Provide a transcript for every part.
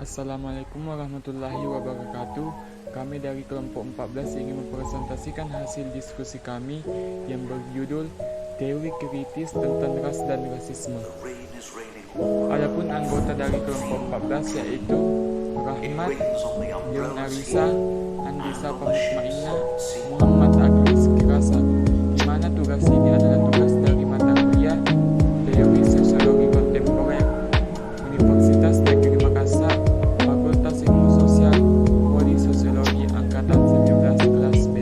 Assalamualaikum warahmatullahi wabarakatuh. Kami dari kelompok 14 ingin mempresentasikan hasil diskusi kami yang berjudul Teori Kritis tentang Ras dan Rasisme. Adapun anggota dari kelompok 14 yaitu Rahmat, Leon Arisa, Andisa Pamukmaina, Muhammad Agris Kirasa, di mana tugas ini adalah tugas dari mata kuliah Teori Sosiologi Kontemporer, Universitas Negeri Makassar, Fakultas Ilmu Sosial, Prodi Sosiologi Angkatan 19 kelas B.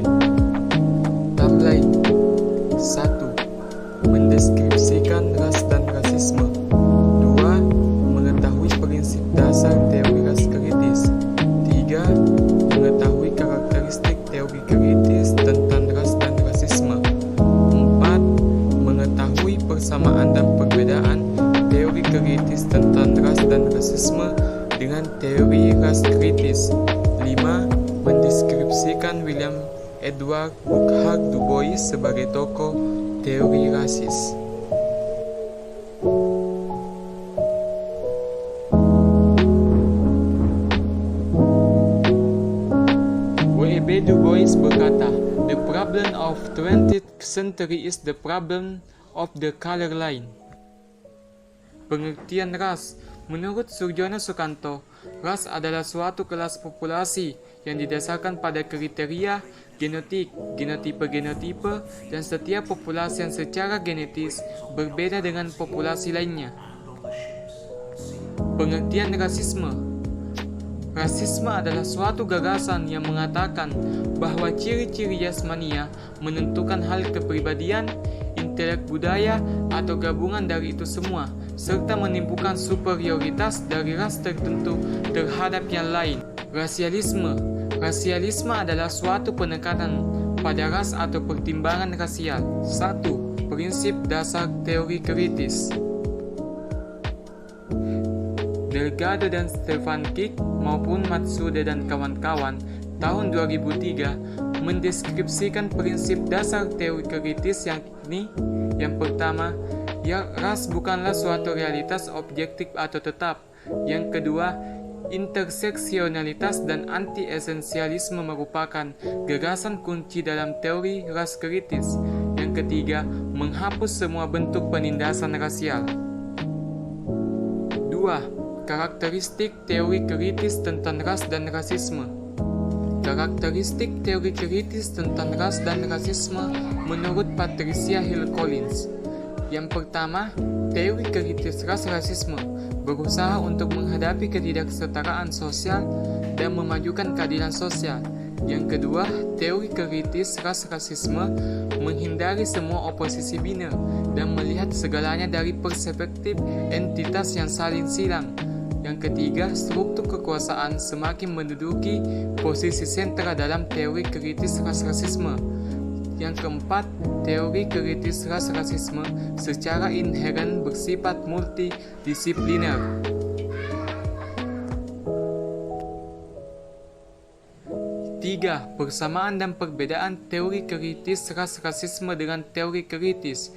Timeline 1. Mendeskripsikan ras dan rasisme. 2. Mengetahui prinsip dasar teori ras kritis. 3. Mengetahui karakteristik teori kritis tentang ras dan rasisme. 4. Mengetahui persamaan dan perbedaan teori kritis tentang ras dan rasisme dengan teori ras kritis. 5. Mendeskripsikan William Edward Booker Du Bois sebagai tokoh teori rasis. W.E.B. Du Bois berkata, "The problem of 20th century is the problem of the color line." Pengertian ras. Menurut Surjono Sukanto, ras adalah suatu kelas populasi yang didasarkan pada kriteria genotipe, dan setiap populasi yang secara genetis berbeda dengan populasi lainnya. Pengertian rasisme. Rasisme adalah suatu gagasan yang mengatakan bahwa ciri-ciri Yasmania menentukan hal kepribadian, intelek budaya, atau gabungan dari itu semua, serta menimbulkan superioritas dari ras tertentu terhadap yang lain. Rasialisme. Rasialisme adalah suatu penekanan pada ras atau pertimbangan rasial. 1. Prinsip dasar teori kritis. Delgado dan Stefancic maupun Matsuda dan kawan-kawan tahun 2003 mendeskripsikan prinsip dasar teori kritis yang ini. Yang pertama, ras bukanlah suatu realitas objektif atau tetap. Yang kedua, interseksionalitas dan anti-esensialisme merupakan gagasan kunci dalam teori ras kritis. Yang ketiga, menghapus semua bentuk penindasan rasial. 2. Karakteristik teori kritis tentang ras dan rasisme. Karakteristik teori kritis tentang ras dan rasisme menurut Patricia Hill Collins. Yang pertama, teori kritis ras rasisme berusaha untuk menghadapi ketidaksetaraan sosial dan memajukan keadilan sosial. Yang kedua, teori kritis ras rasisme menghindari semua oposisi biner dan melihat segalanya dari perspektif entitas yang saling silang. Yang ketiga, struktur kekuasaan semakin menduduki posisi sentra dalam teori kritis ras rasisme. Yang keempat, teori kritis ras rasisme secara inheren bersifat multidisipliner. 3. Persamaan dan perbedaan teori kritis ras rasisme dengan teori kritis.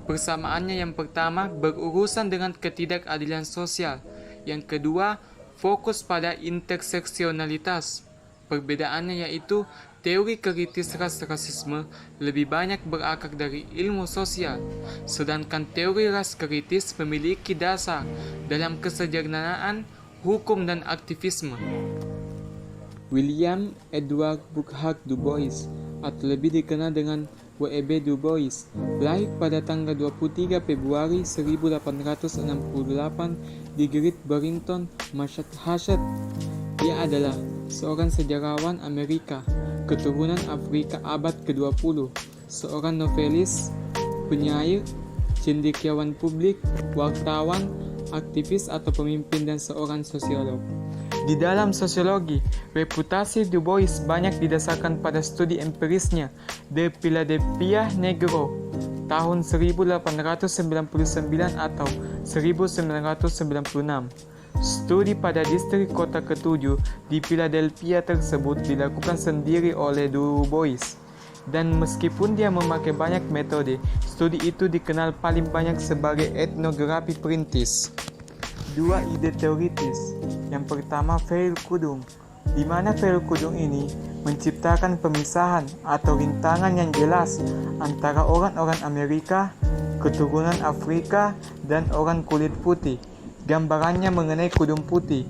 Persamaannya yang pertama berurusan dengan ketidakadilan sosial. Yang kedua, fokus pada interseksionalitas. Perbedaannya yaitu teori kritis ras rasisme lebih banyak berakar dari ilmu sosial, sedangkan teori ras kritis memiliki dasar dalam kesejahteraan, hukum, dan aktivisme. William Edward Booker Du Bois, atau lebih dikenal dengan W.E.B. Du Bois, lahir pada tanggal 23 Februari 1868 di Great Barrington, Massachusetts. Dia adalah seorang sejarawan Amerika, keturunan Afrika abad ke-20, seorang novelis, penyair, cendekiawan publik, wartawan, aktivis atau pemimpin, dan seorang sosiolog. Di dalam sosiologi, reputasi Du Bois banyak didasarkan pada studi empirisnya The Philadelphia Negro tahun 1899 atau 1996. Studi pada distrik kota ke-7 di Philadelphia tersebut dilakukan sendiri oleh Du Bois. Dan meskipun dia memakai banyak metode, studi itu dikenal paling banyak sebagai etnografi perintis. dua ide teoritis. Yang pertama, Verkudung, di mana Verkudung ini menciptakan pemisahan atau rintangan yang jelas antara orang-orang Amerika, keturunan Afrika, dan orang kulit putih. Gambarannya mengenai kudung putih,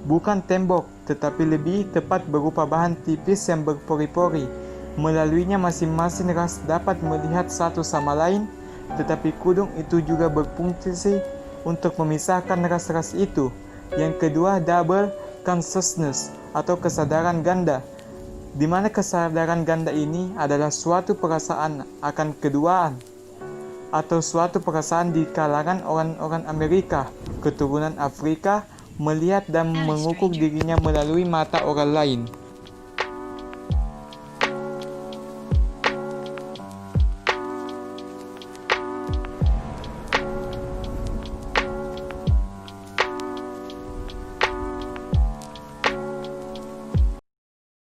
bukan tembok, tetapi lebih tepat berupa bahan tipis yang berpori-pori. Melaluinya masing-masing ras dapat melihat satu sama lain, tetapi kudung itu juga berfungsi untuk memisahkan ras-ras itu. Yang kedua, double consciousness atau kesadaran ganda, di mana kesadaran ganda ini adalah suatu perasaan akan keduaan atau suatu perasaan di kalangan orang-orang Amerika, keturunan Afrika, melihat dan mengukur dirinya melalui mata orang lain.